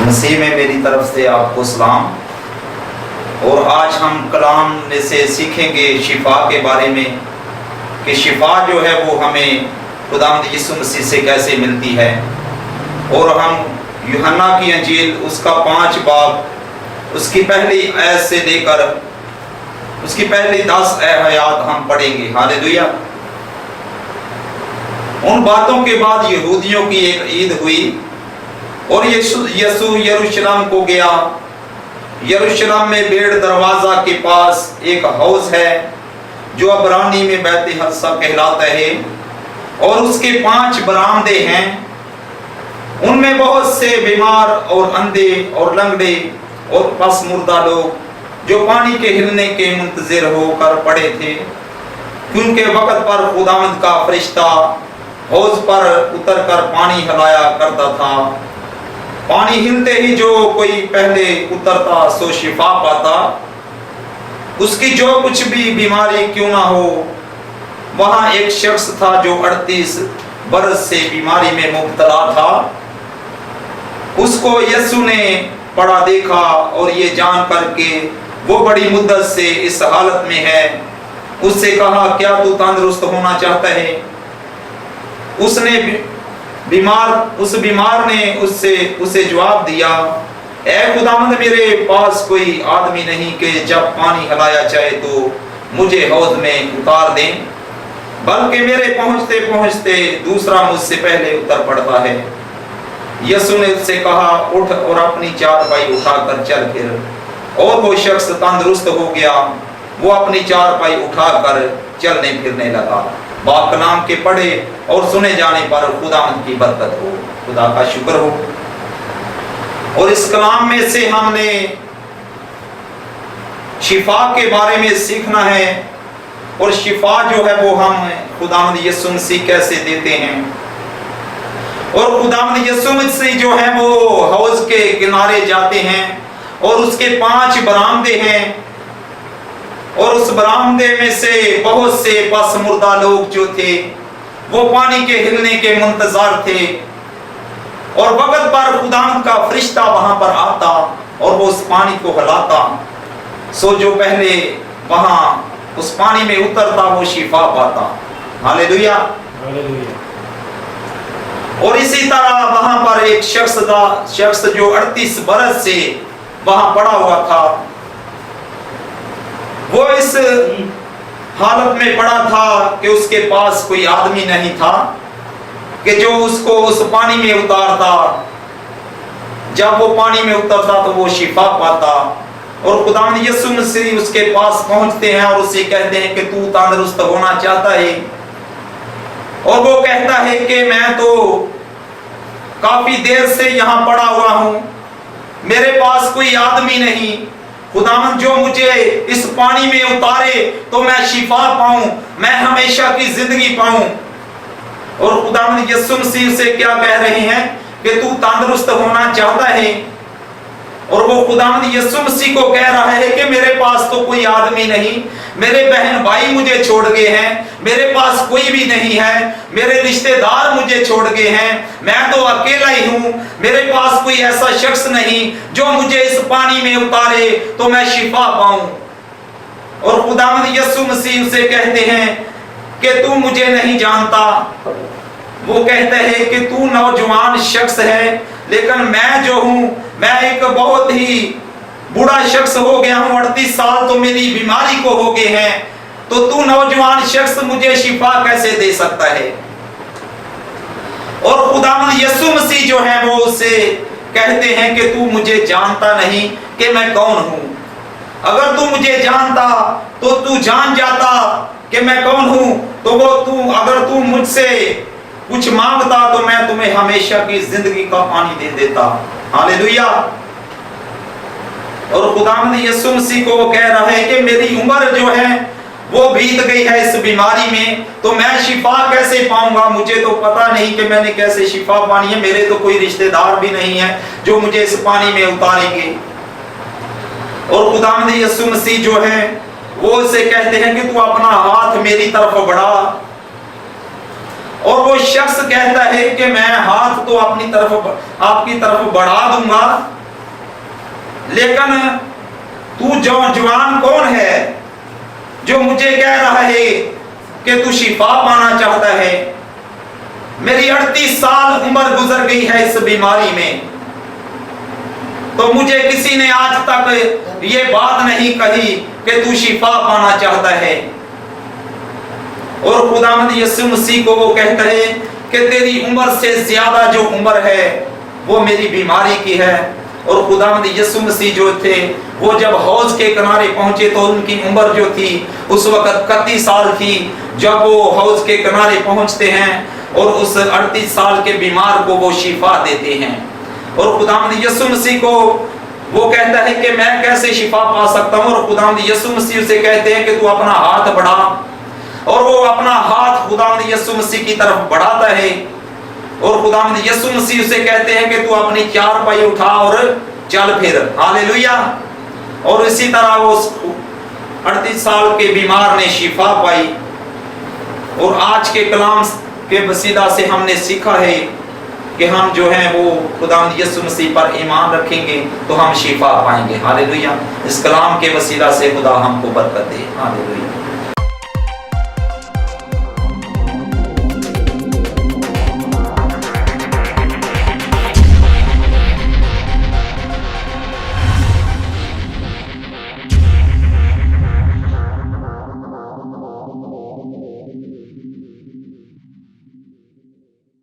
مسیح میں میری طرف سے آپ کو سلام۔ اور آج ہم کلام میں سے سیکھیں گے شفا کے بارے میں کہ شفا جو ہے وہ ہمیں خداوند یسوع مسیح سے کیسے ملتی ہے۔ اور ہم یوحنا کی انجیل اس کا 5 باب اس کی پہلی آیت سے لے کر اس کی پہلی 10 آیات ہم پڑھیں گے۔ ہاللیلویہ۔ ان باتوں کے بعد یہودیوں کی ایک عید ہوئی اور یسوع یروشلم کو گیا۔ یروشلم میں بیڑ دروازہ کے پاس ایک حوض ہے جو عبرانی میں بیت حسہ کہلاتا ہے، اور اس کے 5 برآمدے ہیں۔ ان میں بہت سے بیمار اور اندھے اور لنگڑے اور پس مردہ لوگ جو پانی کے ہلنے کے منتظر ہو کر پڑے تھے، کیونکہ وقت پر خداوند کا فرشتہ حوض پر اتر کر پانی ہلایا کرتا تھا۔ پانی ہلتے ہی جو کوئی پہلے اترتا سو شفا پاتا، اس کی جو کچھ بھی بیماری کیوں نہ ہو۔ وہاں ایک شخص تھا جو 38 برس سے بیماری میں مبتلا تھا۔ اس کو یسوع نے پڑا دیکھا اور یہ جان کر کے وہ بڑی مدت سے اس حالت میں ہے، اس سے کہا، کیا تو تندرست ہونا چاہتا ہے؟ اس بیمار نے اسے جواب دیا، اے خداوند، میرے پاس کوئی آدمی نہیں کہ جب پانی ہلایا جائے تو مجھے حوض میں اتار دیں، بلکہ میرے پہنچتے پہنچتے دوسرا مجھ سے پہلے اتر پڑتا ہے۔ یسوع نے اس سے کہا، اٹھ اور اپنی چارپائی اٹھا کر چل پھر۔ اور وہ شخص تندرست ہو گیا، وہ اپنی چارپائی اٹھا کر چلنے پھرنے لگا۔ باپ کلام کے پڑھے اور سنے جانے پر خداوند کی برکت ہو۔ خدا کا شکر ہو۔ اور اس کلام میں سے ہم نے شفا کے بارے میں سیکھنا ہے، اور شفا جو ہے وہ ہم خداوند یسوع مسیح کیسے دیتے ہیں۔ اور خداوند یسوع مسیح جو ہے وہ حوض کے کنارے جاتے ہیں، اور اس کے 5 برآمدے ہیں، اور اس برآمدے میں سے بہت سے پس مردہ لوگ جو تھے وہ پانی کے ہلنے کے منتظر تھے، اور وقت پر خداوند کا فرشتہ وہاں پر آتا اور وہ اس پانی کو ہلاتا، سو جو پہلے وہاں اس پانی میں اترتا وہ شفا پاتا۔ ہاللیلویہ۔ اور اسی طرح وہاں پر ایک شخص جو 38 برس سے وہاں پڑا ہوا تھا، وہ اس حالت میں پڑا تھا کہ اس کے پاس کوئی آدمی نہیں تھا کہ جو اس کو اس پانی میں اتارتا۔ جب وہ پانی میں اترتا تو وہ شفا پاتا، اور خداوند یسوع مسیح اس کے پاس پہنچتے ہیں اور اسے کہتے ہیں کہ تو تندرست ہونا چاہتا ہے؟ اور وہ کہتا ہے کہ میں تو کافی دیر سے یہاں پڑا ہوا ہوں، میرے پاس کوئی آدمی نہیں، خداوند جو مجھے اس پانی میں اتارے تو میں شفا پاؤں، میں ہمیشہ کی زندگی پاؤں۔ اور خداوند یسوع مسیح سے کیا کہہ رہے ہیں کہ تو تندرست ہونا چاہتا ہے، اور وہ خداوند یسوع مسیح کو کہہ رہا ہے کہ میرے پاس تو کوئی آدمی نہیں، میرے بہن بھائی مجھے چھوڑ گئے ہیں، میرے پاس کوئی بھی نہیں ہے، میرے رشتہ دار مجھے چھوڑ گئے ہیں، میں تو اکیلا ہی ہوں، میرے پاس کوئی ایسا شخص نہیں جو مجھے اس پانی میں اتارے تو میں شفا پاؤں۔ اور خداوند یسوع مسیح اسے کہتے ہیں کہ تو مجھے نہیں جانتا۔ وہ کہتے ہیں کہ تو نوجوان شخص ہے، لیکن میں جو ہوں میں ایک بہت ہی بوڑھا شخص ہو گیا ہوں، 38 سال تو میری بیماری کو ہو گئے ہیں، تو نوجوان شخص مجھے شفا کیسے دے سکتا ہے؟ اور خداوند یسوع مسیح جو ہے وہ اسے کہتے ہیں کہ تو مجھے جانتا نہیں کہ میں کون ہوں۔ اگر تو مجھے جانتا تو تو جان جاتا کہ میں کون ہوں، تو اگر تو مجھ سے کچھ مانگتا تو میں تمہیں ہمیشہ کی زندگی کا پانی دے دیتا۔ ہاللیلویہ۔ اور خداوند یسوع مسیح کو وہ کہہ رہا ہے کہ میری عمر جو ہے وہ بیت گئی ہے اس بیماری میں، تو میں شفا کیسے پاؤں گا؟ مجھے تو پتا نہیں کہ میں نے کیسے شفا پانی ہے، میرے تو کوئی رشتہ دار بھی نہیں ہے جو مجھے اس پانی میں اتاریں گے۔ اور خداوند یسوع مسیح جو ہے وہ اسے کہتے ہیں کہ تو اپنا ہاتھ میری طرف بڑھا، اور وہ شخص کہتا ہے کہ میں ہاتھ تو آپ کی طرف بڑھا دوں گا، لیکن تو جوان کون ہے جو مجھے کہہ رہا ہے کہ تو شفا پانا چاہتا ہے؟ میری 38 سال عمر گزر گئی ہے اس بیماری میں، تو مجھے کسی نے آج تک یہ بات نہیں کہی کہ تو شفا پانا چاہتا ہے۔ اور خداوند یسوع مسیح کو وہ کہتا ہے کہ تیری عمر سے زیادہ جو عمر ہے وہ میری بیماری کی ہے۔ اور خداوند یسوع مسیح جو تھے وہ جب حوض کے کنارے پہنچے تو ان کی عمر جو تھی اس وقت 31 سال تھی۔ جب وہ حوض کے کنارے پہنچتے ہیں اور اس 38 سال کے بیمار کو وہ شفا دیتے ہیں، اور خداوند یسوع مسیح کو وہ کہتا ہے کہ میں کیسے شفا پا سکتا ہوں، اور خداوند یسوع مسیح سے کہتے ہیں کہ تو اپنا ہاتھ بڑھا، اور وہ اپنا ہاتھ خداوند یسوع مسیح کی طرف بڑھاتا ہے، اور خداوند یسوع مسیح سے کہتے ہیں کہ تو اپنی چارپائی اٹھا اور چل پھر۔ ہاللیلویہ۔ اور اسی طرح وہ 38 سال کے بیمار نے شفا پائی۔ اور آج کے کلام کے وسیلہ سے ہم نے سیکھا ہے کہ ہم جو ہیں وہ خداوند یسوع مسیح پر ایمان رکھیں گے تو ہم شفا پائیں گے۔ ہاللیلویہ۔ اس کلام کے وسیلہ سے خدا ہم کو برکت دے۔ ہاللیلویہ۔